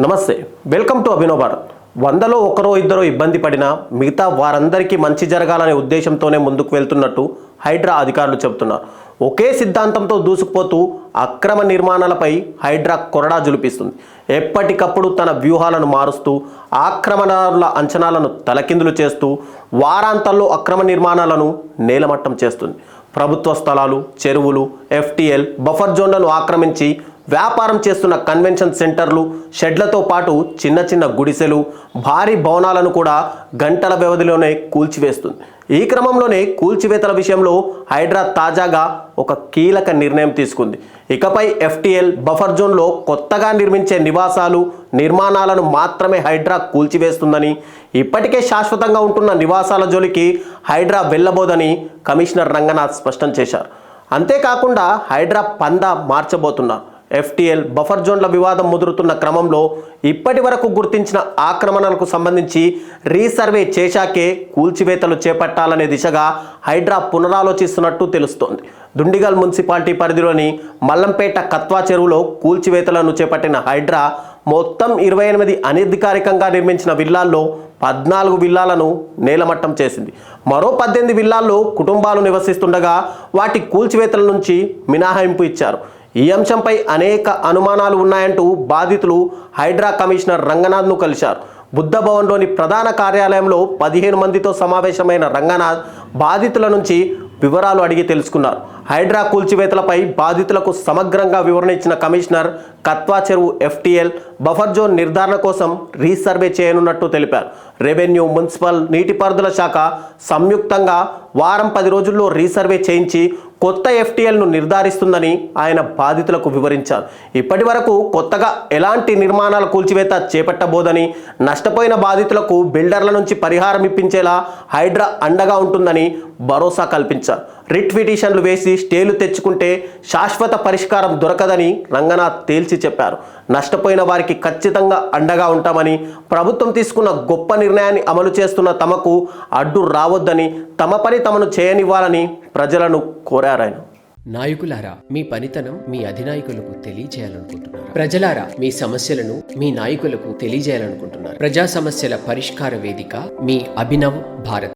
నమస్తే, welcome to Abhinav Bharat. 100లో ఒకరో ఇద్దరో ఇబ్బంది పడినా మిగతా వారందరికీ మంచి జరగాలనే ఉద్దేశంతోనే ముందుకు వెళ్తున్నట్టు హైడ్రా అధికారులు చెబుతున్నారు. ఒకే సిద్ధాంతంతో దూసుకుపోతూ అక్రమ నిర్మాణాలపై హైడ్రా కొరడా జులిపిస్తుంది. ఎప్పటికప్పుడు తన వ్యూహాలను మారుస్తూ ఆక్రమణల అంచనాలను తలకిందులు చేస్తూ వారాంతాల్లో అక్రమ నిర్మాణాలను నేలమట్టం చేస్తుంది. ప్రభుత్వ స్థలాలు, చెరువులు, ఎఫ్టీఎల్, బఫర్ జోన్లను ఆక్రమించి వ్యాపారం చేస్తున్న కన్వెన్షన్ సెంటర్లు, షెడ్లతో పాటు చిన్న చిన్న గుడిసెలు, భారీ భవనాలను కూడా గంటల వ్యవధిలోనే కూల్చివేస్తుంది. ఈ క్రమంలోనే కూల్చివేతల విషయంలో హైడ్రా తాజాగా ఒక కీలక నిర్ణయం తీసుకుంది. ఇకపై ఎఫ్టీఎల్, బఫర్ జోన్లో కొత్తగా నిర్మించే నివాసాలు, నిర్మాణాలను మాత్రమే హైడ్రా కూల్చివేస్తుందని, ఇప్పటికే శాశ్వతంగా ఉంటున్న నివాసాల జోలికి హైడ్రా వెళ్ళబోదని కమిషనర్ రంగనాథ్ స్పష్టం చేశారు. అంతేకాకుండా హైడ్రా పందా మార్చబోతున్నారు. ఎఫ్టీఎల్, బఫర్ జోన్ల వివాదం ముదురుతున్న క్రమంలో ఇప్పటి వరకు గుర్తించిన ఆక్రమణలకు సంబంధించి రీసర్వే చేశాకే కూల్చివేతలు చేపట్టాలనే దిశగా హైడ్రా పునరాలోచిస్తున్నట్టు తెలుస్తోంది. దుండిగల్ మున్సిపాలిటీ పరిధిలోని మల్లంపేట కత్వా చెరువులో కూల్చివేతలను చేపట్టిన హైడ్రా మొత్తం 28 అనధికారికంగా నిర్మించిన విల్లాల్లో 14 విల్లాలను నేలమట్టం చేసింది. మరో 18 విల్లాల్లో కుటుంబాలు నివసిస్తుండగా వాటి కూల్చివేతల నుంచి మినహాయింపు ఇచ్చారు. ఈ అంశంపై అనేక అనుమానాలు ఉన్నాయంటూ బాధితులు హైడ్రా కమిషనర్ రంగనాథ్ను కలిశారు. బుద్ధ భవన్లోని ప్రధాన కార్యాలయంలో 15 మందితో సమావేశమైన రంగనాథ్ బాధితుల నుంచి వివరాలు అడిగి తెలుసుకున్నారు. హైడ్రా కూల్చివేతలపై బాధితులకు సమగ్రంగా వివరణ ఇచ్చిన కమిషనర్ కత్వా చెరువు ఎఫ్టీఎల్, బఫర్ జోన్ నిర్ధారణ కోసం రీసర్వే చేయనున్నట్టు తెలిపారు. రెవెన్యూ, మున్సిపల్, నీటిపారుదల శాఖ సంయుక్తంగా వారం 10 రోజుల్లో రీసర్వే చేయించి కొత్త ఎఫ్టీఎల్ను నిర్ధారిస్తుందని ఆయన బాధితులకు వివరించారు. ఇప్పటి వరకు కొత్తగా ఎలాంటి నిర్మాణాల కూల్చివేత చేపట్టబోదని, నష్టపోయిన బాధితులకు బిల్డర్ల నుంచి పరిహారం ఇప్పించేలా హైడ్రా అండగా ఉంటుందని భరోసా కల్పించారు. రిట్ పిటిషన్లు వేసి స్టేలు తెచ్చుకుంటే శాశ్వత పరిష్కారం దొరకదని రంగనాథ్ తేల్చి చెప్పారు. నష్టపోయిన వారికి ఖచ్చితంగా అండగా ఉంటామని, ప్రభుత్వం తీసుకున్న గొప్ప నిర్ణయాన్ని అమలు చేస్తున్న తమకు అడ్డు రావద్దని, తమ పని తమను చేయనివ్వాలని ప్రజలను కోరారాయన. నాయకులారా, మీ పనితనం మీ అధినాయకులకు తెలియజేయాలనుకుంటున్నారు. ప్రజలారా, మీ సమస్యలను మీ నాయకులకు తెలియజేయాలనుకుంటున్నారు. ప్రజా సమస్యల పరిష్కార వేదిక మీ అభినవ్ భారత్.